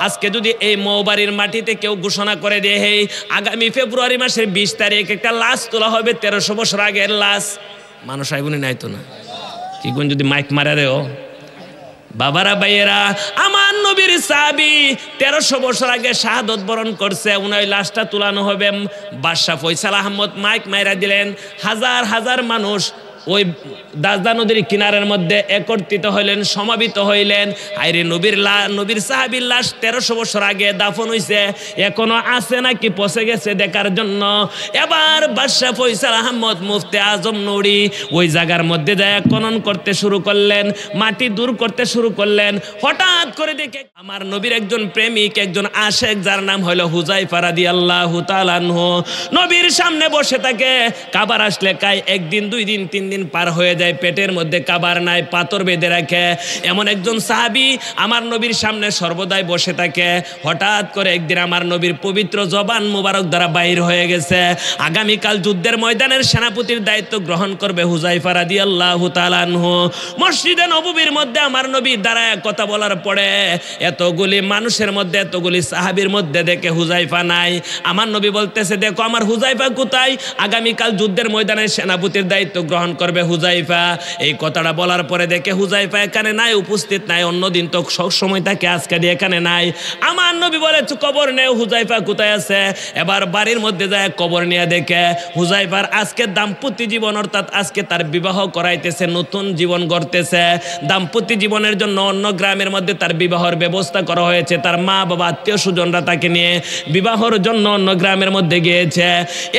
আজকে যদি এই মৌবাড়ির মাটিতে কেউ ঘোষণা করে দিয়ে হেই আগামী ফেব্রুয়ারি মাসের 20 তারিখ একটা লাশ তোলা হবে 1300 বছর আগের লাশ, মানুষ আইবনি নাই তো না কি কোন যদি মাইক মারা রেও বাবারা ভাইয়েরা, আমার নবীর সাহাবী 1300 বছর আগে শাহাদত বরণ করছে, উনার লাশটা তুলানো হবে। বাদশাহ ফয়সাল আহমদ মাইক মাইরা দিলেন, হাজার হাজার মানুষ ওই দাজদা নদীর কিনারের মধ্যে একত্রিত হইলেন, সমাবেত হইলেন। আইরে নবীর সাহাবীর লাশ 1300 বছর আগে দাফন হইছে, এখনো আছে নাকি পচে গেছে দেখার জন্য। এবার বাদশাহ ফয়সাল আহমদ মুফতি আজম নুরি ওই জায়গার মধ্যে যায় খনন করতে শুরু করলেন, মাটি দূর করতে শুরু করলেন। হঠাৎ করে দেখে আমার নবীর একজন প্রেমিক, একজন আশেক, যার নাম হলো হুজাইফা রাদিয়াল্লাহু তাআলা আনহু, নবীর সামনে বসে থাকে। কাবার আসলে কাই একদিন 2 দিন 3 দিন পার হয়ে যায়, পেটের মধ্যে খাবার নাই, পাথর বেঁধে রাখে। এমন একজন সাহাবী আমার নবীর সামনে সর্বদাই বসে থাকে। হঠাৎ করে একদিন আমার নবীর পবিত্র জবান মুবারক দ্বারা বাইর হয়ে গেছে, আগামীকাল যুদ্ধের ময়দানের সেনাপতির দায়িত্ব গ্রহণ করবে হুজাইফা রাদিয়াল্লাহু তাআলা আনহু। মসজিদে নববীর মধ্যে আমার নবী দাঁড়ায় কথা বলার পরে এতগুলি মানুষের মধ্যে, এতগুলি সাহাবীর মধ্যে দেখে হুজাইফা নাই। আমার নবী বলতেছে, দেখো আমার হুজাইফা কোথায়? আগামীকাল যুদ্ধের ময়দানের সেনাপতির দায়িত্ব গ্রহণ করবে হুজাইফা। এই কথাটা বলার পরে দেখে হুজাইফা এখানে নাই, উপস্থিত নাই। অন্যদিন তো সব সময় থাকে, আজকে দিয়ে এখানে নাই। আমার নবী বলে কবর নেও, হুজাইফা কোথায় আছে? এবার বাড়ির মধ্যে যায় কবর নিয়ে দেখে হুজাইফার আজকে দাম্পত্য জীবন, অর্থাৎ আজকে তার বিবাহ করাইতেছে, নতুন জীবন গড়তেছে। দাম্পত্য জীবনের জন্য অন্য গ্রামের মধ্যে তার বিবাহের ব্যবস্থা করা হয়েছে। তার মা বাবা আত্মীয় স্বজনরা তাকে নিয়ে বিবাহের জন্য অন্য গ্রামের মধ্যে গিয়েছে।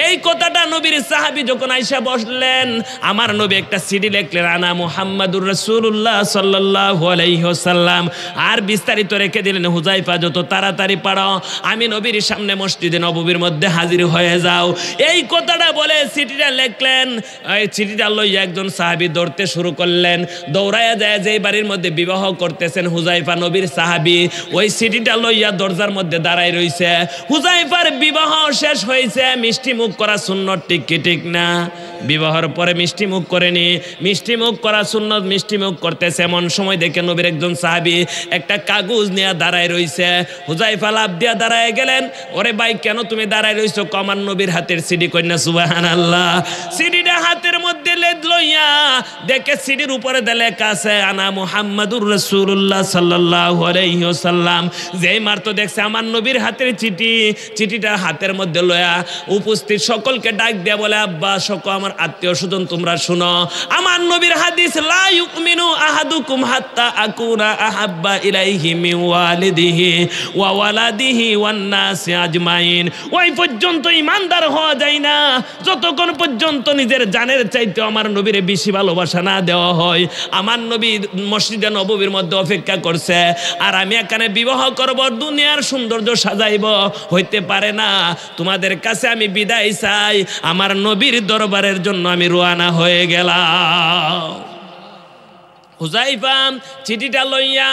এই কথাটা নবীর সাহাবী যখন আইসা বসলেন, আমার নবী একটা সিডি লিখলেন, আনা মুহাম্মাদুর রাসূলুল্লাহ সাল্লাল্লাহু আলাইহি ওয়াসাল্লাম। আর বিস্তারিত রেখে দিলেন, হুজাইফা যত তাড়াতাড়ি পারো আমি নবীর সামনে মসজিদে নববীর মধ্যে হাজির হয়ে যাও। এই কথাটা বলে চিঠিটা লিখলেন। এই চিঠিটা লইয়া একজন সাহাবী দৌড়তে শুরু করলেন। দৌড়াইয়া যায় যে বাড়ির মধ্যে বিবাহ করতেছেন হুজাইফা নবীর সাহাবী, ওই চিঠিটা লইয়া দরজার মধ্যে দাঁড়াই রইছে। হুজাইফার বিবাহ শেষ হয়েছে, মিষ্টি মুখ করা সুন্নত, ঠিক কি ঠিক না? বিবাহের পরে মিষ্টি মুখ করেনি, মিষ্টি মুখ করা সুন্নত, মিষ্টি মুখ করতেছে। এমন সময় দেখে নবীর একজন সাহাবী একটা কাগজ নিয়ে দাঁড়ায় রইছে। হুজাইফা লাফ দিয়া দাঁড়ায় গেলেন, ওরে ভাই কেন তুমি দাঁড়ায় রইছো? আমার নবীর হাতের সিডি। কন্যা সুবহানাল্লাহ। সিডিটা হাতের মধ্যে লইয়া দেখে সিডির উপরে লেখা আছে, আনা মুহাম্মাদুর রাসূলুল্লাহ সাল্লাল্লাহু আলাইহি ওয়াসাল্লাম। যেই মারতো দেখছে আমার নবীর হাতের চিঠি, চিঠিটা হাতের মধ্যে লয়া উপস্থিত সকলকে ডাক দিয়া বলে, আব্বা সকল আমার আত্মীয় স্বজন তোমরা শুনো, আমার নবীর হাদিস, লা ইউমিনু আহাদুকুম হাত্তা আকুনা আহাব্বা ইলাইহি মিন ওয়ালিদিহি ওয়া ওয়ালাদিহি ওয়ান নাসি আজমাইন। ওই পর্যন্ত ইমানদার হওয়া যায় না যতক্ষণ পর্যন্ত নিজের জানের চাইতে আমার নবীর বেশি ভালোবাসা না দেওয়া হয়। আমার নবী মসজিদে নববীর মধ্যে অপেক্ষা করছে, আর আমি এখানে বিবাহ করব, দুনিয়ার সৌন্দর্য সাজাইব, হইতে পারে না। তোমাদের কাছে আমি বিদায় চাই, আমার নবীর দরবারের জন্য আমি রওনা হয়ে গেলাম। হুজাইফা চিঠিটা লইয়া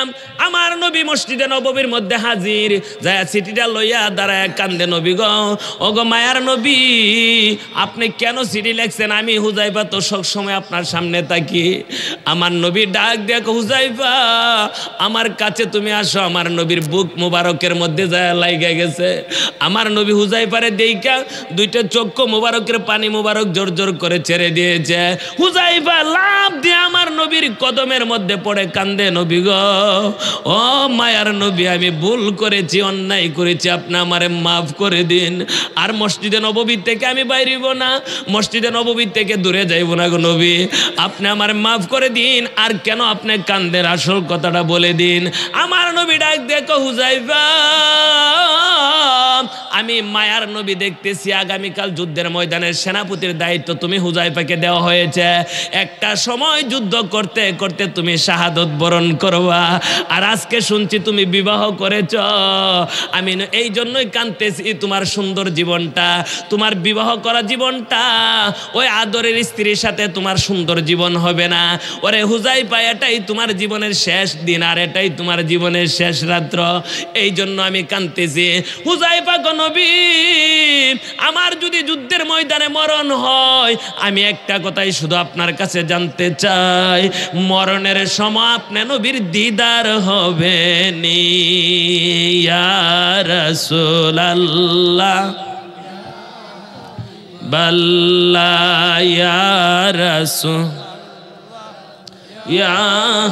আমার নবী মসজিদে নববীর মধ্যে হাজির। যায় চিঠিটা লইয়া দাঁড়ায় কান্দে, নবী গো, ও গো মায়ার নবী, আপনি কেন চিঠি লেখছেন? আমি হুজাইফা তো সব সময় আপনার সামনে থাকি। আমার নবী ডাক দেখো, হুজাইফা আমার কাছে তুমি আসো। আমার নবীর বুক মুবারকের মধ্যে যায় লাইগা গেছে। আমার নবী হুজাইফারে দেইখা দুইটা চক্ষু মুবারকের পানি মুবারক জোর জোর করে ছেড়ে দিয়েছে। হুজাইফা লাফ দিয়ে আমার নবীর কদমে মধ্যে পড়ে কান্দে, নবী গো, ও মায়ার নবী, আমি ভুল করেছি, অন্যায় করেছি, আপনি আমারে মাফ করে দিন। আর মসজিদে নববী থেকে আমি বাইরিব না, মসজিদে নববী থেকে দূরে যাইব না গো নবী, আপনি আমারে মাফ করে দিন। আর কেন আপনি কান্দের, আসল কথাটা বলে দিন। আমার নবী ডাক দেখো, হুজাইফা আমি মায়ার নবী দেখতেছি, আগামীকাল যুদ্ধের ময়দানের সেনাপতির দায়িত্ব তুমি হুজাইফাকে দেওয়া হয়েছে। একটা সময় যুদ্ধ করতে করতে তুমি শাহাদত বরণ করবা, আর আজকে শুনছি তুমি বিবাহ করেছ। আমি এই জন্যই কাঁদতেছি, তোমার সুন্দর জীবনটা, তোমার বিবাহ করা জীবনটা ওই আদরের স্ত্রীর সাথে তোমার সুন্দর জীবন হবে না। ওরে হুজাইফা, এটাই তোমার জীবনের শেষ দিন, আর এটাই তোমার জীবনের শেষ রাত্র। এই জন্য আমি কাঁদতেছি। হুজাইফা কোন নবী আমার যদি যুদ্ধের ময়দানে মরণ হয় আমি একটা কথাই শুধু আপনার কাছে জানতে চাই, মরণের সময় আপনি নবীর দিদার হবে নি ইয়া রাসূলুল্লাহ বাল্লা ইয়া রাসূল ইয়া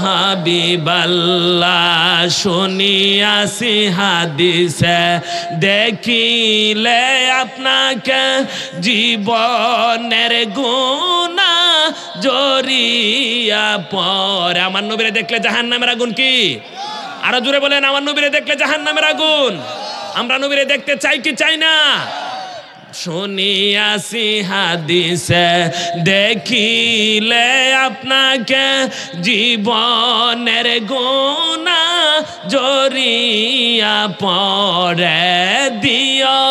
হাবিবাল্লাহ। শুনিয়াছি হাদিসে দেখিলে আপনাকে জীবনের গুনাহ জড়িয়া পড়ে। আমার নবীরে দেখলে জাহান্নামের আগুন কি? আরো জোরে বলেন, আমার নবীরে দেখলে জাহান্নামের আগুন। আমরা নবীরে দেখতে চাই কি চাই না? শুনিয়াছি হাদিসে দেখিলে আপনাকে জীবনের গুনাহ জড়িয়া পড়ে, দিও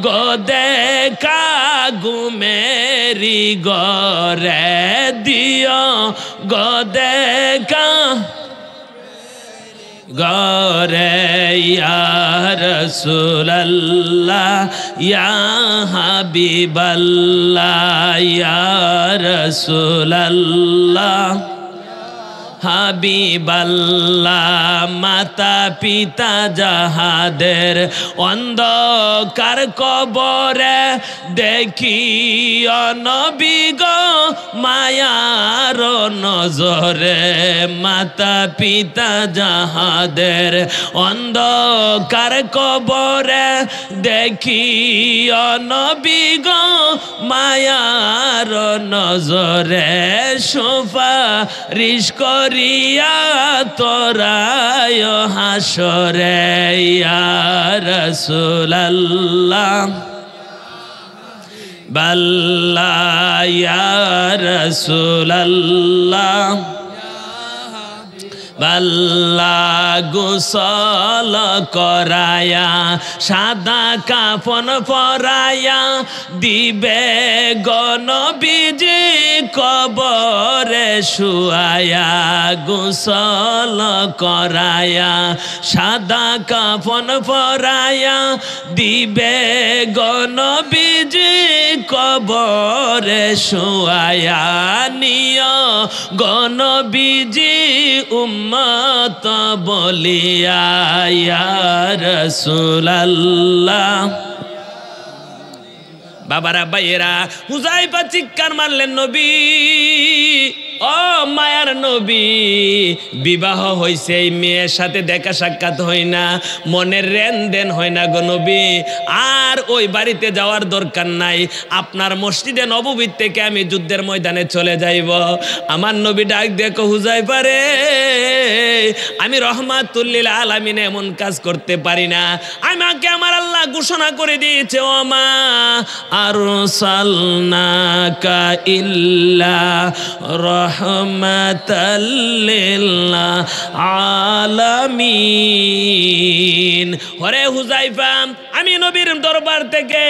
গো দেখা ঘুমেরি গরে, দিও গো দেখা গরে ইয়া রাসূলুল্লাহ ইয়া হাবিবাল্লাহ ইয়া রাসূলুল্লাহ হাবিবাল্লাহ। মাতা পিতা যাহাদের অন্ধকার কবরে দেখিও নবী গো মায়ার নজরে, মাতা পিতা যাহাদের অন্ধকার কবরে দেখিও নবী গো মায়ার নজরে, সুপারিশ করিয়া তোরায় হাসরে ইয়া রাসূলুল্লাহ বাল্লা ইয়া রাসূলুল্লাহ বাল্লা। গোসল করায়া সাদা কাফন পরায়া দিবে গো নবীজি কবরে শুয়ায়া, গোসল করায়া সাদা কাফন পরায়া দিবে গো নবীজি কবরে শুয়ায়া, নিয় গো নবীজি উম্মত বলিয়া ইয়া রাসূলুল্লাহ। বাবারা ভাইয়েরা, হুযায়ফা চিৎকার মারলেন, নবী ও মায়ার নবী, বিবাহ হইছে, এই মেয়ের সাথে দেখা সাক্ষাৎ হয় না, মনের লেনদেন হয় না গো নবী, আর ওই বাড়িতে যাওয়ার দরকার নাই, আপনার মসজিদে নববীর থেকে আমি যুদ্ধের ময়দানে চলে যাইব। আমার নবী ডাক দেখো, হুযায়ফা রে, আমি রহমাতুল লিল আলামিন এমন কাজ করতে পারি না, আমাকে আমার আল্লাহ ঘোষণা করে দিয়েছে, ও মা আরসালনাকা ইল্লা রহমাতাল লিল আলামিন। ওরে হুযায়ফা, আমি নবীর দরবার থেকে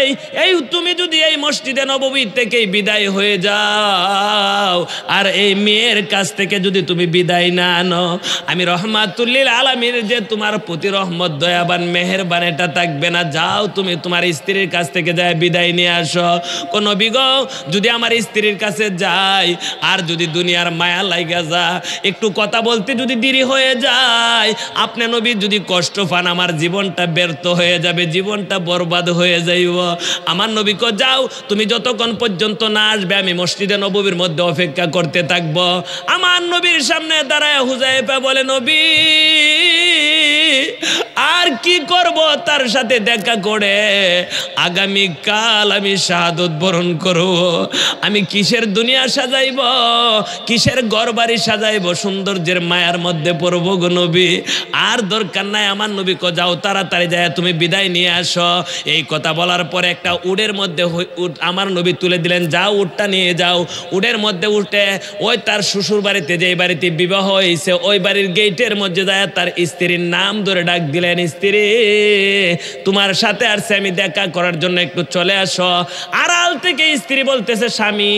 এই তুমি যদি এই মসজিদে নববী থেকে বিদায় হয়ে যাও আর এই মেয়ের কাছ থেকে যদি তুমি বিদায় না আনো, আমি রহমাতুল লিল আলামিন যে তোমার প্রতি রহমত দয়াবান মেহেরবান এটা থাকবে না। যাও তুমি তোমার স্ত্রীর কাছ থেকে যায় বিদায় নিয়ে আসো। কোন নবী গো, যদি আমার স্ত্রীর কাছে যাই আর যদি দুনিয়ার মায়া লাগা যা, একটু কথা বলতে যদি দেরি হয়ে যায়, আপনি নবী যদি কষ্ট পান, আমার জীবনটা ব্যর্থ হয়ে যাবে, জীবনটা বরবাদ হয়ে যাইব। আমার নবী কো, যাও তুমি যতক্ষণ পর্যন্ত না আসবে আমি মসজিদে নববীর মধ্যে অপেক্ষা করতে থাকবো। আমার নবীর সামনে দাঁড়ায় হুযায়ফা বলে, নবী আর কি করব তার সাথে দেখা করে, আগামী কাল আমি শাহাদত বরণ করব, আমি কিসের দুনিয়া সাজাইব, কিসের ঘরবাড়ি সাজাইব, সৌন্দর্যের মায়ার মধ্যে পড়ব গো নবী, আর দরকার নাই। আমার নবী কো, যাও তাড়াতাড়ি যায় তুমি বিদায় নিয়ে আসো। এই কথা বলার পরে একটা উটের মধ্যে আমার নবী তুলে দিলেন, যাও উটটা নিয়ে যাও। উটের মধ্যে উঠে ওই তার শ্বশুর বাড়িতে, যে বাড়িতে বিবাহ হয়েছে, ওই বাড়ির গেটের মধ্যে যায় তার স্ত্রীর নাম ধরে ডাক দিলেন, স্ত্রী তোমার সাথে আসছে আমি দেখা করার জন্য, একটু চলে আসো। আড়াল থেকে স্ত্রী বলতেছে, স্বামী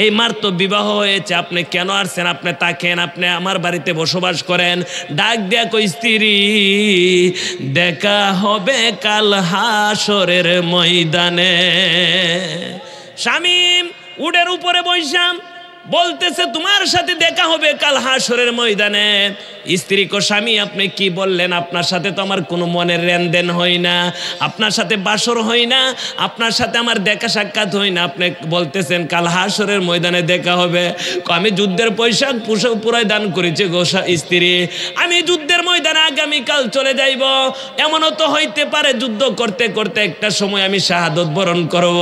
এই মার তো বিবাহ হয়েছে, আপনি কেন আসছেন? আপনি তাকেন, আপনি আমার বাড়িতে বসবাস করেন। ডাক দিয়া কই, স্ত্রী দেখা হবে কাল হাসরের ময়দানে। স্বামী উটের উপরে বৈশাম বলতেছে তোমার সাথে দেখা হবে কাল হাসরের ময়দানে। স্ত্রী কো, স্বামী আপনি কি বললেন? আপনার সাথে তো আমার কোনো মনের লেনদেন হয় না, আপনার সাথে বাসর হয় না, আপনার সাথে আমার দেখা সাক্ষাৎ হয় না, আপনি বলতেছেন কাল হাসরের ময়দানে দেখা হবে। আমি যুদ্ধের পোশাক পুরাই দান করেছি গো স্ত্রী, আমি যুদ্ধের ময়দানে আগামীকাল চলে যাইব। এমনও তো হইতে পারে যুদ্ধ করতে করতে একটা সময় আমি শাহাদত বরণ করব,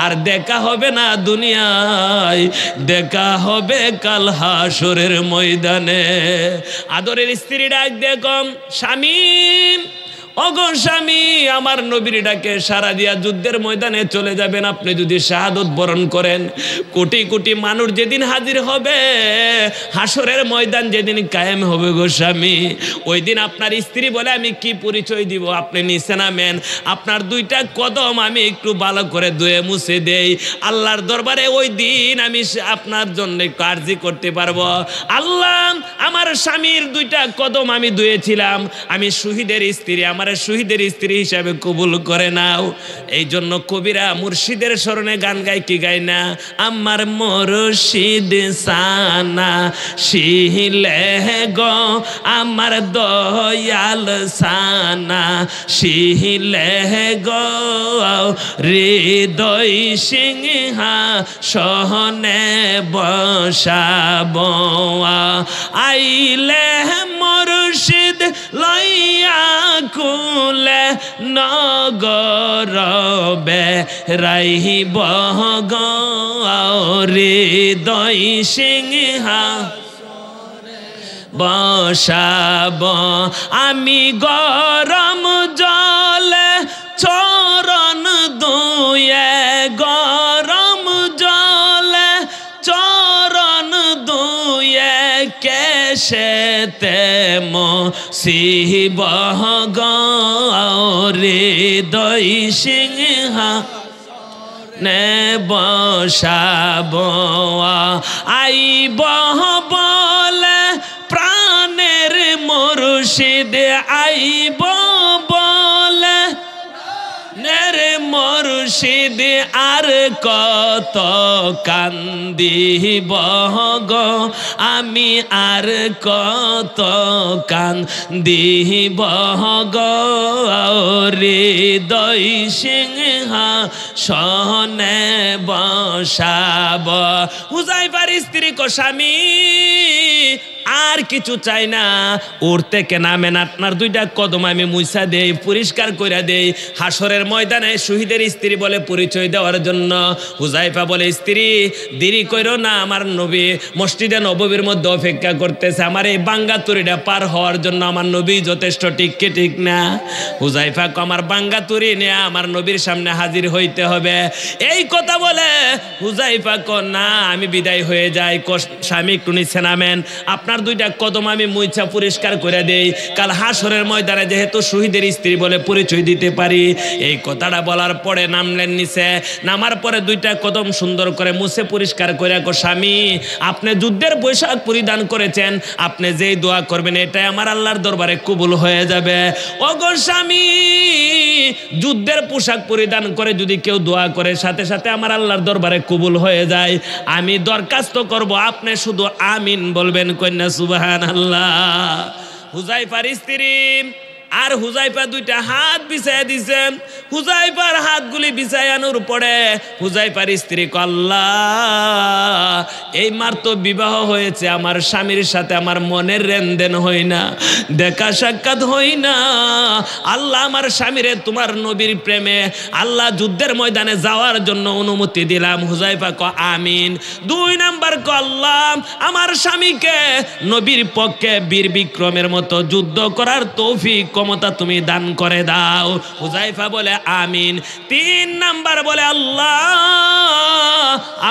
আর দেখা হবে না দুনিয়ায়, দেখা হবে কাল হাসরের ময়দানে। আদরের স্ত্রী ডাক দেখম, স্বামী ওগো স্বামী, আমার নবীর ডাকে সারা দিয়া যুদ্ধের ময়দানে চলে যাবেন আপনি যদি শাহাদত বরণ করেন। কোটি কোটি মানুষ যেদিন হাজির হবে, হাসরের ময়দান যেদিন কায়েম হবে গো স্বামী, ওই দিন আপনার স্ত্রী বলে আমি কি পরিচয় দিব? আপনি নিচে নামেন, আপনার দুইটা কদম আমি একটু ভালো করে ধুয়ে মুছে দেই, আল্লাহর দরবারে ওই দিন আমি আপনার জন্য একটু আরজি করতে পারবো। আল্লাহ, আমার স্বামীর দুইটা কদম আমি ধুয়েছিলাম, আমি শহীদের স্ত্রী, আমার শহীদের স্ত্রী হিসাবে কবুল করে নাও। এই জন্য কবিরা মুর্শিদের স্মরণে গান গায়, কি গায় না? আমার মুর্শিদ সানা শিলে গো, আমার দয়াল সানা শিলে গো, হৃদয় সিংহা সহনে বসাবো, আইলে মুর্শিদ লইয়া কুলে নগর বেরাইব গো, হৃদয় সিংহা বসাব, আমি গরম জলে চরণ দুয়ে, গরম জলে চরণ দুয়ে, কেশেতে মসিব গো, হৃদয় সিংহা নে বসাব, আইব বলে প্রাণের মুর্শিদ, আইব বলে নের মুর্শিদ, আর কত কান্দিব গো আমি, আর কত কান্দিব গো, হৃদয় সিংহা সহনে বসাব। হুযায়ফার স্ত্রী কো, স্বামী আর কিছু চাই না, ওর থেকে নামেন, আপনার দুইটা কদম আমি মুইসা দেই, পরিষ্কার করে দেই। হাসরের ময়দানে শহীদের স্ত্রী বলে পরিচয় দেওয়ার জন্য হুযায়ফা বলে, স্ত্রী দেরি করো না, আমার নবী মসজিদে নববীর মধ্যে অপেক্ষা করতেছে, আমার এই বাঙ্গা তরিটা পার হওয়ার জন্য আমার নবী যথেষ্ট, ঠিক কি ঠিক না? হুযায়ফা কো, আমার বাঙ্গা তরি নিয়ে আমার নবীর সামনে হাজির হইতে হবে। এই কথা বলে হুযায়ফা কো, না আমি বিদায় হয়ে যাই। স্বামী একটু নিচে নামেন, আপনার দুইটা কদম আমি মুইছা পরিষ্কার করে দেই, কাল হাসরের ময়দানে যেহেতু শহীদের স্ত্রী বলে পরিচয় দিতে পারি। এই কথাটা বলার পরে নামলেন নিচে, নামার পরে দুইটা কদম সুন্দর করে মুছে পরিষ্কার করে, কো স্বামী আপনি যুদ্ধের পোশাক পরিধান করেছেন, আপনি যেই দোয়া করবেন এটাই আমার আল্লাহর দরবারে কবুল হয়ে যাবে। ওগো স্বামী, যুদ্ধের পোশাক পরিধান করে যদি কেউ দোয়া করে সাথে সাথে আমার আল্লাহর দরবারে কবুল হয়ে যায়। আমি দরখাস্ত করব আপনি শুধু আমিন বলবেন, কন্যা সুবহানাল্লাহ। হুযায়ফার স্ত্রী আর হুযায়ফা দুইটা হাত বিছায়া দিছেন, হুযায়ফার হাতগুলি বিছায়ানোর পরে হুযায়ফার স্ত্রী কো, আল্লাহ এই মার তো বিবাহ হয়েছে, আমার স্বামীর সাথে আমার মনের লেনদেন হয় না, দেখা সাক্ষাৎ হয় না, আল্লাহ আমার স্বামীরে তোমার নবীর প্রেমে আল্লাহ যুদ্ধের ময়দানে যাওয়ার জন্য অনুমতি দিলাম। হুযায়ফা কো আমিন। 2 নাম্বার কো, আল্লাহ আমার স্বামীকে নবীর পক্ষে বীর বিক্রমের মতো যুদ্ধ করার তৌফিক ক্ষমতা তুমি দান করে দাও। হুযায়ফা বলে আমিন। 3 নাম্বার বলে আল্লাহ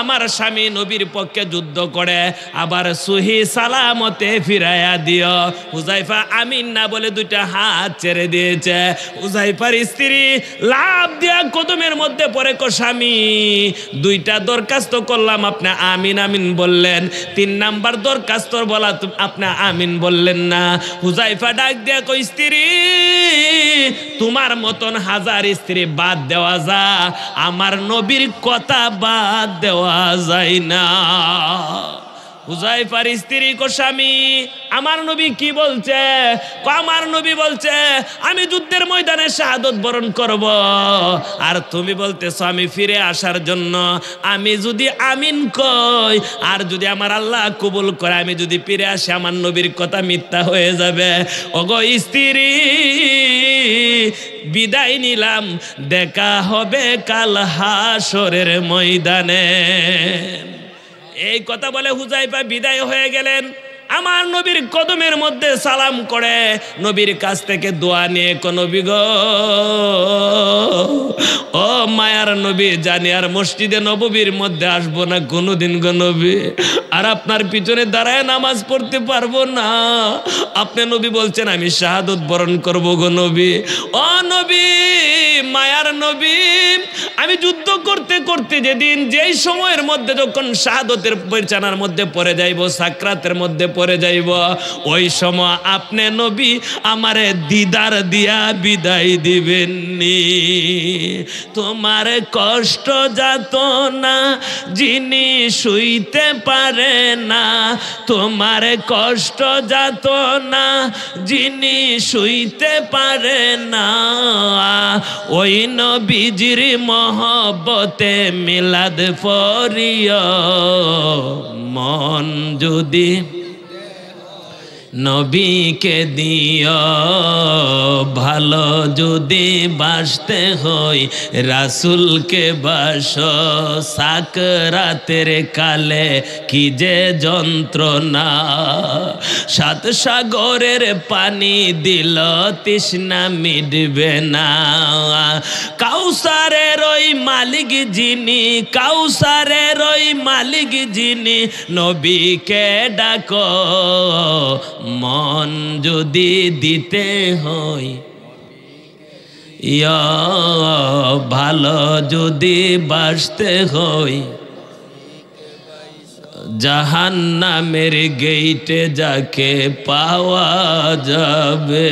আমার স্বামী নবীর পক্ষে যুদ্ধ করে আবার সহি সালামতে ফিরাইয়া দিও। হুযায়ফা আমিন না বলে 2টা হাত ছেড়ে দিয়েছে। হুযায়ফার স্ত্রী লাফ দিয়া কদমের মধ্যে পড়ে, কো স্বামী 2টা দরখাস্ত করলাম, আপনি আমিন আমিন বললেন, 3 নাম্বার দরখাস্ত বলা আপনি আমিন বললেন না। হুযায়ফা ডাক দিয়া কই, স্ত্রী তোমার মতন হাজার স্ত্রী বাদ দেওয়া যা, আমার নবীর কথা বাদ দেওয়া যায় না। হুযায়ফার স্ত্রী কো স্বামী আমার নবী কি বলছে? আমার নবী বলছে আমি যুদ্ধের ময়দানে শাহাদত বরণ করব, আর তুমি বলতেছো আমি ফিরে আসার জন্য। আমি যদি আমিন কই আর যদি আমার আল্লাহ কবুল করে আমি যদি ফিরে আসি, আমার নবীর কথা মিথ্যা হয়ে যাবে। ওগো স্ত্রী বিদায় নিলাম, দেখা হবে কাল হাসরের ময়দানে। এই কথা বলে হুযায়ফা বিদায় হয়ে গেলেন। আমার নবীর কদমের মধ্যে সালাম করে নবীর কাছ থেকে দোয়া নিয়ে, কোন নবী গো, ও মায়ার নবী, জানি আর মসজিদে নববীর মধ্যে আসবো না কোনোদিন গো নবী, আর আপনার পিছনে দাঁড়ায় নামাজ পড়তে পারবো না। আপনি নবী বলছেন আমি শাহাদত বরণ করবো গো নবী। ও নবী, মায়ার নবী, আমি যুদ্ধ করতে করতে যেদিন যেই সময়ের মধ্যে যখন শাহাদতের বিছানার মধ্যে পড়ে যাইব, সাকরাতের মধ্যে পড়ে যাইব, ওই সময় আপনি নবী আমারে দিদার দিয়া বিদায় দিবেননি। তোমার কষ্ট যাতনা যিনি সইতে পারে না, তোমার কষ্ট যাতনা যিনি সইতে পারে না, ওই নবীজির মহব্বতে মিলাদ পড়িও। মন যদি নবীকে দিও, ভালো যদি বাসতে হই রাসূলকে বাসো। সাকরাতের কালে কি যে যন্ত্রণা, 7 সাগরের পানি দিল তৃষ্ণা মিটবে না। কাউসারের ওই মালিক যিনি, কাউসারের ওই মালিক যিনি, নবীকে ডাকো। মন যদি দিতে হয়, ভালো যদি বাসতে হয়, জাহান্নামের গেইটে যাকে পাওয়া যাবে।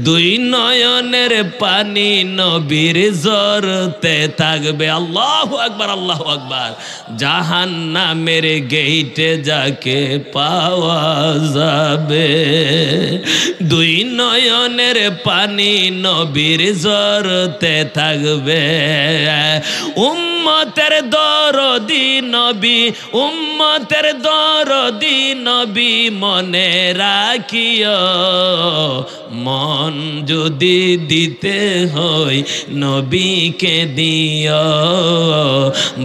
2 নয়নের পানি নবীর জরতে থাকবে। আল্লাহু আকবার, আল্লাহু আকবার। জাহান্নামের গেইটে যাকে পাওয়া যাবে, 2 নয়নের পানি নবীর জরতে থাকবে। উম্মতের দরদি নবী, উম্মতের দরদি নবী, মনে রাখিও। মন যদি দিতে হয় নবীকে দিও,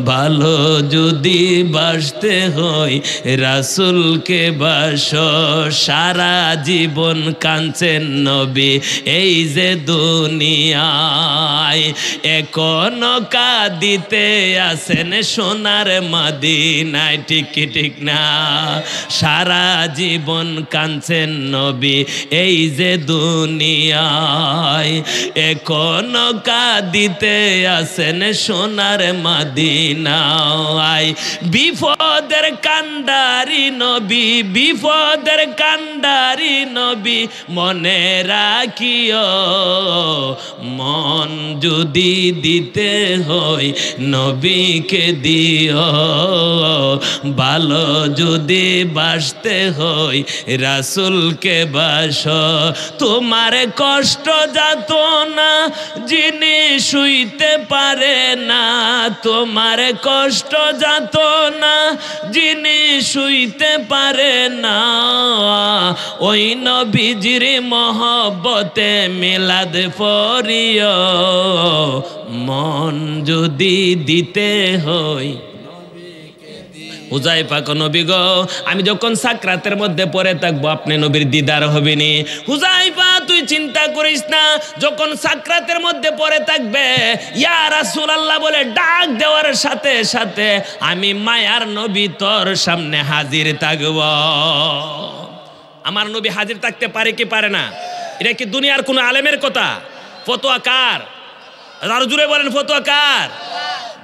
ভালো যদি বাসতে হয় রাসূলকে বাসো। সারা জীবন কাঁদছেন নবী এই যে দুনিয়ায়, এখনো কাঁদিতে আছেন সোনার মদিনায়। ঠিক কি ঠিক না? সারা জীবন কাঁদছেন নবী এই যে দুনিয়ায়, এখনো কাঁদিতে আছেন সোনার মদিনায়। বিপদের কান্ডারি নবী, বিপদের কান্ডারি নবী, মনে রাখিও। মন যদি দিতে হয় নবীকে দিও, ভালো যদি বাসতে হয় রাসূলকে বাসো। তোমার কষ্ট যাতনা যিনি সইতে পারে না, তোমার কষ্ট যাতনা যিনি সইতে পারে না, ওই নবীজির মহব্বতে মিলাদ পড়িও। মন যদি দিতে হয়, হুযায়ফা কো নবী গো আমি যখন সাকরাতের মধ্যে পড়ে থাকবো আপনি নবীর দিদার হবে নি। হুযায়ফা তুই চিন্তা করিস না, যখন সাকরাতের মধ্যে পড়ে থাকবে ইয়া রাসূলুল্লাহ বলে ডাক দেওয়ার সাথে সাথে আমি মায়ার নবী তোর সামনে হাজির থাকব। আমার নবী হাজির থাকতে পারে কি পারে না? এটা কি দুনিয়ার কোন আলেমের কথা? ফতোয়া কার? আরো জুড়ে বলেন ফতোয়া কার?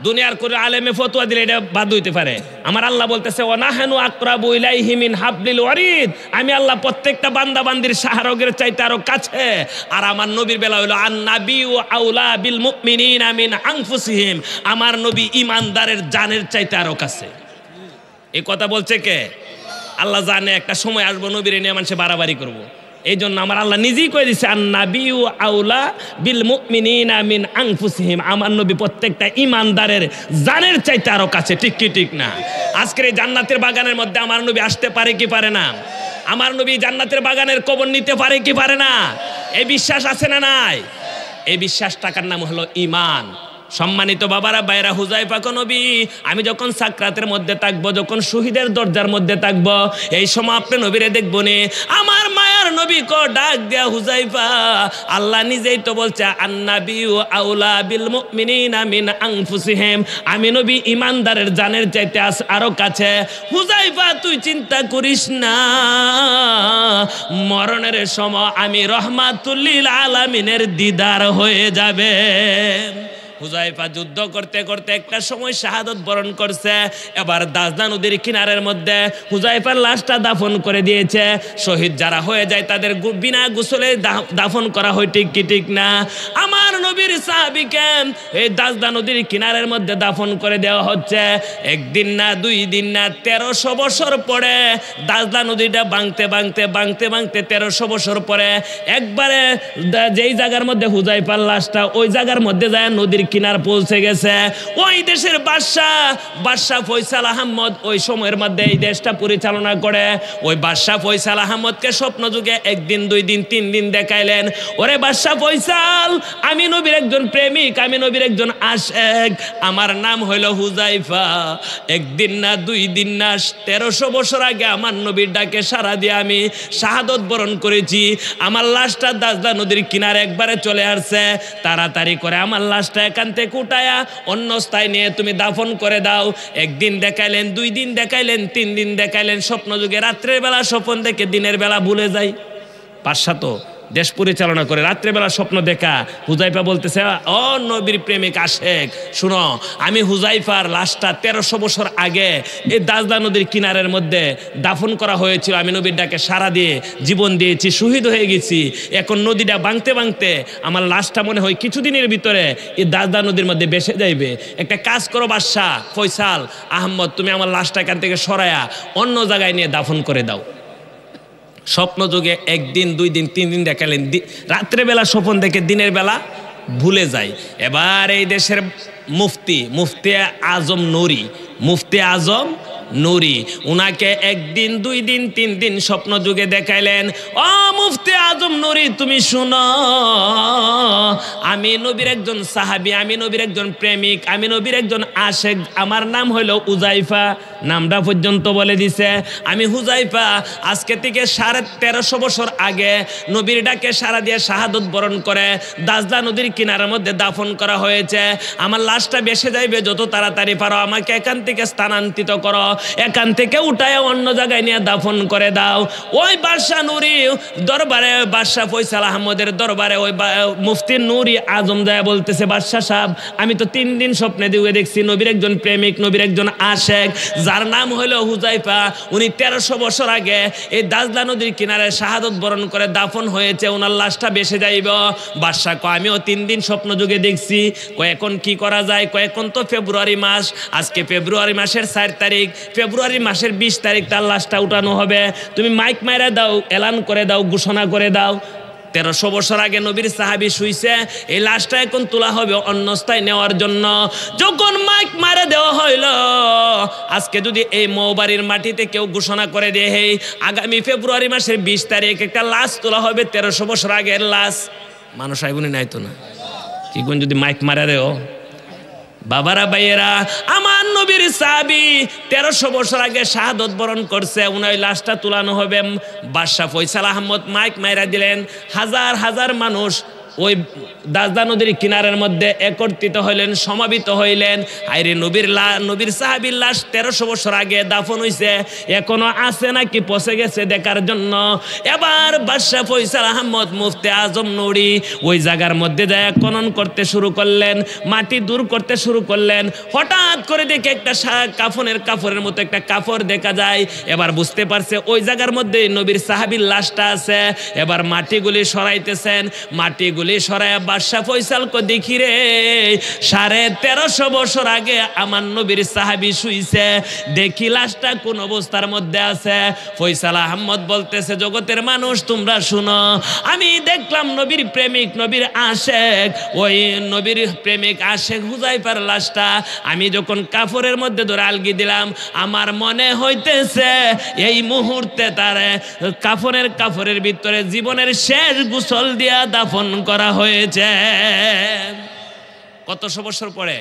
দুনিয়ার কোন আলেমে ফতোয়া দিলে এটা বাদ হইতে পারে? আমার আল্লাহ বলতেছে ওয়ানাহানু আকরাবু ইলাইহি মিন হাবলিল ওয়ারিদ, আমি আল্লাহ প্রত্যেকটা বান্দা বান্দির শাহরগের চাইতে আরো কাছে। আর আমার নবীর বেলা হলো আন নাবিয়্যু আউলা বিল মুমিনিনা মিন আনফুসিহিম, আমার নবী ঈমানদারের জানের চাইতে আরো কাছে। এই কথা বলছে কে? আল্লাহ জানে একটা সময় আসবো নবীর নিয়ে মানুষে বাড়াবাড়ি করবো। এই জন্য আমার আল্লাহ নিজেই কয়ে দিচ্ছে আন নাবিয়্যু আউলা বিল মুমিনিনা মিন আনফুসিহিম, আমার নবী প্রত্যেকটা ঈমানদারের জানের চাইতে আরো কাছে। ঠিক কি ঠিক না? আজকের এই জান্নাতের বাগানের মধ্যে আমার নবী আসতে পারে কি পারে না? আমার নবী জান্নাতের বাগানের কবর নিতে পারে কি পারে না? এই বিশ্বাস আছে না নাই? এই বিশ্বাস টাকার নাম হলো ঈমান। সম্মানিত বাবারা বাইরা, হুযায়ফা কো নবী আমি যখন সাকরাতের মধ্যে থাকবো, যখন শহীদের দরজার মধ্যে থাকবো, এই সময় আপনি নবীরে দেখবো নে। আমার মায়ার নবী কো ডাক দেয়া হুযায়ফা, আল্লাহ নিজেই তো বলছে আন নাবিয়্যু আউলা বিল মুমিনিনা মিন আনফুসিহিম, আমি নবী ঈমানদারের জানের চাইতে আরো কাছে। হুযায়ফা তুই চিন্তা করিস না, মরণের সময় আমি রহমাতুল লিল আলামিনের দিদার হয়ে যাবে। হুযায়ফা যুদ্ধ করতে করতে একটা সময় শাহাদত বরণ করছে। এবার দাজনা নদীর কিনারের মধ্যে হুযায়ফার লাশটা দাফন করে দিয়েছে। শহীদ যারা হয়ে যায় তাদের বিনা গোসলে দাফন করা হয়, ঠিক কি ঠিক না? আমার নবীর সাহাবীকে এই দাজনা নদীর কিনারের মধ্যে দাফন করে দেওয়া হচ্ছে। একদিন না, দুই দিন না, 1300 বছর পরে দাজনা নদীটা ভাঙতে ভাঙতে ভাঙতে ভাঙতে 1300 বছর পরে একবারে যেই জায়গার মধ্যে হুযায়ফার লাশটা, ওই জায়গার মধ্যে যায় নদীর কিনার পৌঁছে গেছে। ওই দেশের বাদশাহ ফয়সাল আহমদ ওই সময়ের মধ্যে এই দেশটা পরিচালনা করে। ওই বাদশাহ ফয়সাল আহমদকে স্বপ্ন যুগে একদিন, দুই দিন, 3 দিন দেখাইলেন, ওরে বাদশাহ ফয়সাল, আমি নবীর একজন প্রেমিক, আমি নবীর একজন আশেক, আমার নাম হইল হুযায়ফা। একদিন না, দুই দিন না, 1300 বছর আগে আমার নবীর ডাকে সাড়া দিয়ে আমি শাহাদত বরণ করেছি। আমার লাশটা দাজলা নদীর কিনারে একবারে চলে আসছে। তাড়াতাড়ি করে আমার লাশটা এখান থেকে উঠায়া অন্য স্থায় নিয়ে তুমি দাফন করে দাও। একদিন দেখাইলেন, 2 দিন দেখাইলেন, 3 দিন দেখাইলেন। স্বপ্ন যুগে রাত্রের বেলা স্বপ্ন দেখে দিনের বেলা ভুলে যায়। বাদশা তো দেশ পরিচালনা করে, রাত্রেবেলা স্বপ্ন দেখা। হুযায়ফা বলতেছে ও নবীর প্রেমিক আশেক, শুনো, আমি হুযায়ফার লাশটা 1300 বছর আগে এই দাজলা নদীর কিনারের মধ্যে দাফন করা হয়েছিল। আমি নবীর ডাকে সাড়া দিয়ে জীবন দিয়েছি, শহীদ হয়ে গেছি। এখন নদীটা ভাঙতে ভাঙতে আমার লাশটা মনে হয় কিছুদিনের ভিতরে এই দাজলা নদীর মধ্যে ভেসে যাইবে। একটা কাজ করো বাদশাহ ফয়সাল আহমদ, তুমি আমার লাশটা এখান থেকে সরায়া অন্য জায়গায় নিয়ে দাফন করে দাও। স্বপ্ন যুগে 1 দিন, 2 দিন, 3 দিন দেখালেন, রাত্রেবেলা স্বপ্ন দেখে দিনের বেলা ভুলে যায়। এবার এই দেশের মুফতি আজম নুরি উনাকে 1 দিন, 2 দিন, 3 দিন স্বপ্ন যুগে দেখাইলেন, ও মুফতি আজম নুরি, তুমি শুনো, আমি নবীর একজন সাহাবী, আমি নবীর একজন প্রেমিক, আমি নবীর একজন আশেক, আমার নাম হইল হুযায়ফা। নামটা পর্যন্ত বলে দিছে। আমি হুযায়ফা আজকে থেকে 1350 বছর আগে নবীর ডাকে সাড়া দিয়ে শাহাদত বরণ করে দাজলা নদীর কিনারের মধ্যে দাফন করা হয়েছে। আমার লাশটা ভেসে যাইবে, যত তাড়াতাড়ি পারো আমাকে এখান থেকে স্থানান্তরিত করো, এখান থেকে উঠায় অন্য জায়গায় নিয়ে দাফন করে দাও। ওই বাদশাহ নুরি দরবারে, বাদশাহ ফয়সাল আহমদের দরবারে ওই মুফতি নুরি আজম যায় বলতেছে, বাদশাহ সাহেব, আমি তো 3 দিন স্বপ্নে দিয়ে দেখছি নবীর একজন প্রেমিক, নবীর একজন আশেক, যার নাম হলো হুযায়ফা, উনি 1300 বছর আগে এই দাজলা নদীর কিনারে শাহাদত বরণ করে দাফন হয়েছে, ওনার লাশটা ভেসে যাইব। বাদশাহ কয়, আমিও 3 দিন স্বপ্ন যুগে দেখছি। কয় এখন কি করা যায়? কয় এখন তো ফেব্রুয়ারি মাস, আজকে ফেব্রুয়ারি মাসের 4 তারিখ, ফেব্রুয়ারি মাসের 20 তারিখ তার লাশটা উঠানো হবে। তুমি মাইক মাইরা দাও, এলান করে দাও, ঘোষণা করে দাও, 1300 বছর আগে নবীর সাহাবী শুইছে, এই লাশটা এখন তোলা হবে অন্য স্থায় নেওয়ার জন্য। যখন মাইক মারা দেওয়া হইল, আজকে যদি এই মৌবাড়ির মাটিতে কেউ ঘোষণা করে দেয় এই আগামী ফেব্রুয়ারি মাসের 20 তারিখ একটা লাশ তোলা হবে 1300 বছর আগের লাশ, মানুষ আইবুনি নাইতো না? কি কোন যদি মাইক মারা দেও? বাবারা ভাইয়েরা, আমার নবী নবীর সাহাবী 1300 বছর আগে শাহাদত বরণ করছে, উনার লাশটা তুলানো হবে। বাদশাহ ফয়সাল আহমদ মাইক মাইরা দিলেন, হাজার হাজার মানুষ ওই দাজদা নদীর কিনারের মধ্যে একত্রিত হইলেন, সমাবেত হইলেন। আইরে নবীর সাহাবীর লাশ 1300 বছর আগে দাফন হইছে, এখনো আছে নাকি পচে গেছে দেখার জন্য। এবার বাদশাহ ফয়সাল আহমদ মুফতি আজম নুরি ওই জায়গার মধ্যে যায় খনন করতে শুরু করলেন, মাটি দূর করতে শুরু করলেন। হঠাৎ করে দেখে একটা কাফনের মতো একটা কাপড় দেখা যায়। এবার বুঝতে পারছে ওই জায়গার মধ্যে নবীর সাহাবীর লাশটা আছে। এবার মাটিগুলি সরাইতেছেন, মাটিগুলি সরায় বাদশাহ ফয়সালকে দেখি রে, 1350 বছর আগে আমার নবীর সাহাবী শুইছে, দেখি লাশটা কোন অবস্থার মধ্যে আছে। ফয়সাল আহমদ বলতেছে, জগতের মানুষ তোমরা শুনো, আমি দেখলাম নবীর প্রেমিক, নবীর আশেক, ওই নবীর প্রেমিক আশেক হুযায়ফার লাশটা আমি যখন কাফরের মধ্যে ধরে আলগি দিলাম, আমার মনে হইতেছে এই মুহূর্তে তার কাফরের ভিতরে জীবনের শেষ গোসল দিয়া দাফন করা হয়েছে। কতশো বছর পরে?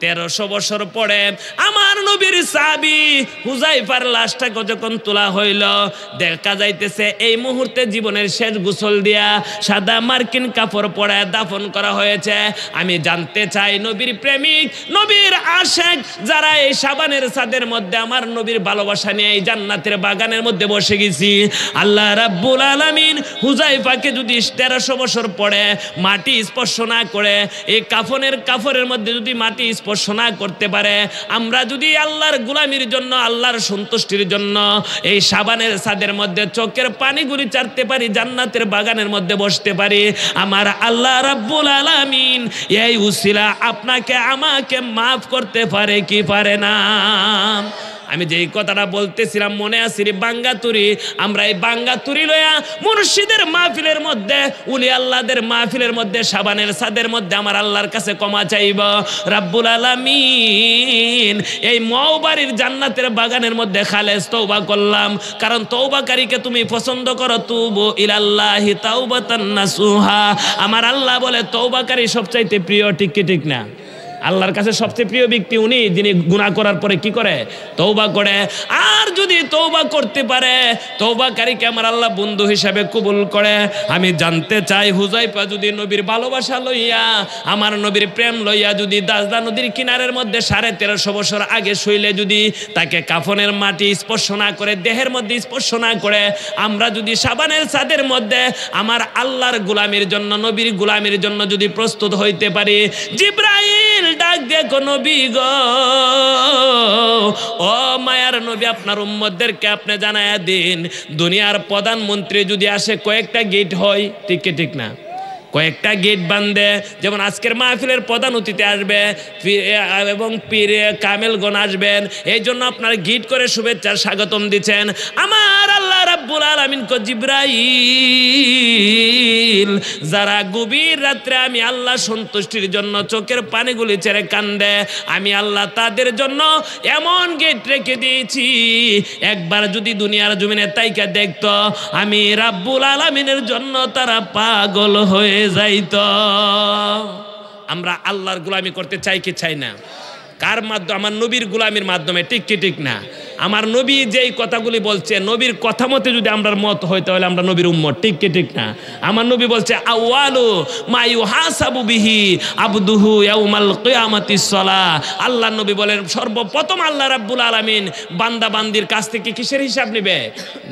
1300 বছর পরে আমার নবীর সাহাবী হুযায়ফার লাশটাকে যখন তোলা হইল, দেখা যাইতেছে এই মুহূর্তে জীবনের শেষ গোসল দিয়া সাদা মার্কিন কাপড় পরে দাফন করা হয়েছে। আমি জানতে চাই, নবীর প্রেমিক, নবীর আশেক যারা এই শাবানের চাঁদের মধ্যে আমার নবীর ভালোবাসা নিয়ে এই জান্নাতের বাগানের মধ্যে বসে গেছি, আল্লাহ রাব্বুল আলামিন হুযায়ফাকে যদি 1300 বছর পরে মাটি স্পর্শ না করে, এই কাফনের মধ্যে যদি মাটি স্পর্শ না করতে পারে, আমরা যদি আল্লাহর গোলামির জন্য, আল্লাহর সন্তুষ্টির জন্য এই শাবানের চাঁদের মধ্যে চোখের পানিগুলি চাটতে পারি, জান্নাতের বাগানের মধ্যে বসতে পারি, আমার আল্লাহ রাব্বুল আলামিন এই উসিলা আপনাকে আমাকে মাফ করতে পারে কি পারে না? আমি যেই কথাটা বলতেছিলাম মনে আছে বাঙ্গাতুরি, আমরা এই বাঙ্গাতুরি লয়া মুর্শিদের মাহফিলের মধ্যে, উলি আল্লাহদের মাহফিলের মধ্যে, শাবানের চাঁদের মধ্যে আমার আল্লাহর কাছে ক্ষমা চাইব। রাব্বুল আলামিন এই মওবাড়ির জান্নাতের বাগানের মধ্যে খালেস তওবা করলাম, কারণ তওবাকারীকে তুমি পছন্দ করো। তুবু ইলাল্লাহি তাওবাতান নাসুহা, আমার আল্লাহ বলে তওবাকারী সবচাইতে প্রিয়। ঠিক কি ঠিক না? আল্লাহর কাছে সবচেয়ে প্রিয় ব্যক্তি উনি, যিনি গুনাহ করার পরে কি করে? তওবা করে। আর যদি তওবা করতে পারে, তওবাকারীকে আমার আল্লাহ বন্ধু হিসাবে কবুল করে। আমি জানতে চাই, হুযায়ফা যদি নবীর ভালোবাসা লইয়া, আমার নবীর প্রেম লইয়া যদি দাজদা নদীর কিনারের মধ্যে 1350 বছর আগে শুইলে যদি তাকে কাফনের মাটি স্পর্শ না করে, দেহের মধ্যে স্পর্শ না করে, আমরা যদি শাবানের চাঁদের মধ্যে আমার আল্লাহর গোলামির জন্য, নবীর গোলামির জন্য যদি প্রস্তুত হইতে পারি, জিবরাইল ডাক দেখো নবী গো, ও মায়ার নবী, আপনার উম্মতদেরকে আপনি জানায়া দিন, দুনিয়ার প্রধানমন্ত্রী যদি আসে কয়েকটা গেট হয়, ঠিক কি ঠিক না? কয়েকটা গেট বান্ধে, যেমন আজকের মাহফিলের প্রধান অতিথি আসবে এবং পীর কামেলগণ আসবেন, এই জন্য আপনারা গিট করে শুভেচ্ছার স্বাগতম দিচ্ছেন। আমার আল্লাহ রাব্বুল আলামিন কো, জিবরাইল যারা গভীর রাত্রে আমি আল্লাহ সন্তুষ্টির জন্য চোখের পানিগুলি ছেড়ে কান্দে, আমি আল্লাহ তাদের জন্য এমন গেট রেখে দিয়েছি, একবার যদি দুনিয়ার জমিনে তাইকা দেখতো, আমি রাব্বুল আলামিনের জন্য তারা পাগল হয়ে যাইতো। আমরা আল্লাহর গোলামি করতে চাই কি চাই না? কার মাধ্যমে? আমার নবীর গোলামির মাধ্যমে। ঠিক কি ঠিক না? আমার নবী যেই কথাগুলি বলছে, নবীর কথা মতে যদি আমরা মত হয়, তাহলে আমরা নবীর উম্মত। ঠিক কি ঠিক না? আমার নবী বলছে, আউয়ালু মা ইউহাসাবু বিহি আবদুহু ইয়াউমাল কিয়ামাতিস সালাহ। আল্লাহর নবী বলেন, সর্বপ্রথম আল্লাহ রাব্বুল আলামিন বান্দা বান্দির কাছ থেকে কিসের হিসাব নেবে?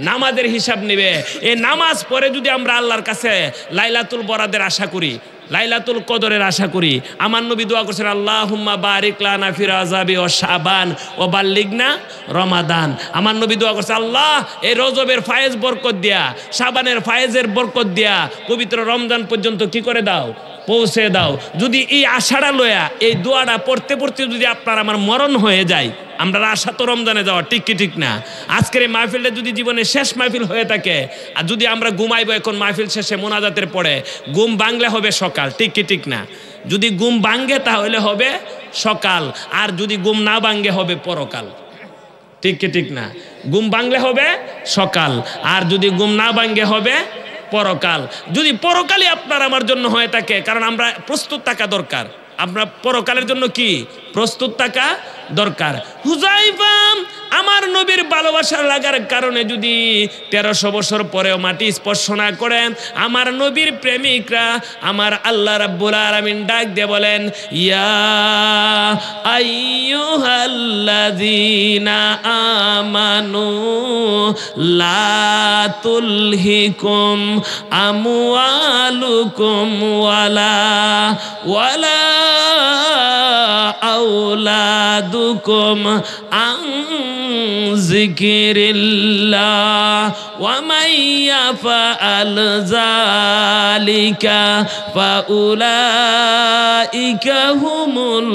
নামাজের হিসাব নেবে। এই নামাজ পড়ে যদি আমরা আল্লাহর কাছে লাইলাতুল বরাদের আশা করি, লাইলাতুল কদরের আশা করি, আমার নবী দোয়া করছেন, আল্লাহুম্মা বারিক লানা ফি রাজাবি ও শাবান ও বাল্লিগনা রমাদান। আমার নবী দোয়া করছে, আল্লাহ এই রজবের ফায়েজ বরকত দিয়া, শাবানের ফায়েজের বরকত দিয়া পবিত্র রমজান পর্যন্ত কি করে দাও? পৌঁছে দাও। যদি এই আশাটা লয়া, এই দোয়াটা পড়তে পড়তে যদি আপনার আমার মরণ হয়ে যায়, আমরা আশা তো রমজানে যাওয়া। ঠিক কি ঠিক না? আজকের এই মাহফিলটা যদি জীবনের শেষ মাহফিল হয়ে থাকে, আর যদি আমরা ঘুমাইবো এখন মাহফিল শেষে মোনাজাতের পরে, ঘুম ভাঙলে হবে সকাল। ঠিক কি ঠিক না? যদি ঘুম ভাঙে তাহলে হবে সকাল, আর যদি ঘুম না ভাঙে হবে পরকাল। ঠিক কি ঠিক না? ঘুম ভাঙলে হবে সকাল, আর যদি ঘুম না ভাঙে হবে পরকাল। যদি পরকালই আপনার আমার জন্য হয়ে থাকে, কারণ আমরা প্রস্তুত থাকা দরকার। আমরা পরকালের জন্য কি প্রস্তুত থাকা দরকার। হুযায়ফা আমার নবীর ভালোবাসার লাগার কারণে যদি 1300 বছর পরেও মাটি স্পর্শ না করে, আমার নবীর প্রেমিকরা আমার আল্লাহ রাব্বুল আলামিন ডাক দিয়ে বলেন, ইয়া আইয়ুহাল্লাযীনা আমানু লা তুলহিকুম আমওয়ালুকুম ওয়ালা আওলাদুকুম আন যিকিরিল্লাহ ওয়া মান ইয়াফআল যালিকা ফাউলাইকা হুমুল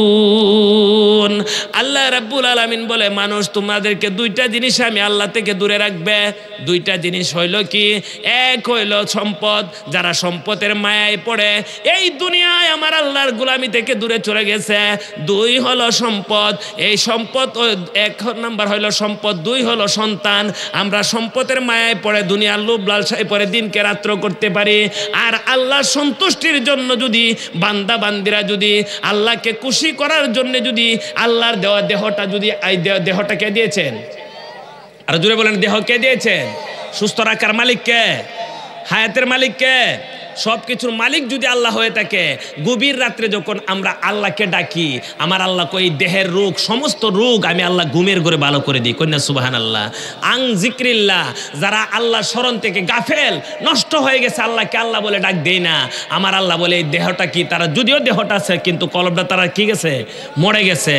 খাসিরুন। আল্লাহ রাব্বুল আলামিন বলে, মানুষ তোমাদেরকে দুইটা জিনিস আমি আল্লাহ থেকে দূরে রাখবে। দুইটা জিনিস হইল কি? এক হইল সম্পদ, যারা সম্পদের মায়ায় পড়ে এই দুনিয়ায় আমার আল্লাহর গোলামি থেকে দূরে চলে গেছে। দুই হলো সম্পদ, এই সম্পদ এক নাম্বার হইল সম্পদ, দুই হলো সন্তান। আমরা সম্পদের মায়ায় পড়ে দুনিয়ার লোভ লালসায় পড়ে দিনকে রাত্র করতে পারি। আর আল্লাহর সন্তুষ্টির জন্য যদি বান্দা বান্দিরা যদি আল্লাহকে খুশি করার জন্য যদি আল্লাহর দেওয়া দেহটা যদি দেহটা কে দিয়েছেন? আর জুড়ে বলেন, দেহ কে দিয়েছেন? সুস্থ রাখার মালিক কে? হায়াতের মালিক কে? সব কিছুর মালিক যদি আল্লাহ হয়ে থাকে, গভীর রাত্রে যখন আমরা আল্লাহকে ডাকি, আমার আল্লাহ কই দেহের রোগ, সমস্ত রোগ আমি আল্লাহ ঘুমের ঘরে ভালো করে দিই। কন্যা সুবহানাল্লাহ। আং যিকরিল্লাহ, যারা আল্লাহ স্মরণ থেকে গাফেল নষ্ট হয়ে গেছে, আল্লাহকে আল্লাহ বলে ডাক দেই না, আমার আল্লাহ বলে এই দেহটা কি, তারা যদিও দেহটা আছে কিন্তু কলবটা তারা কি গেছে, মরে গেছে।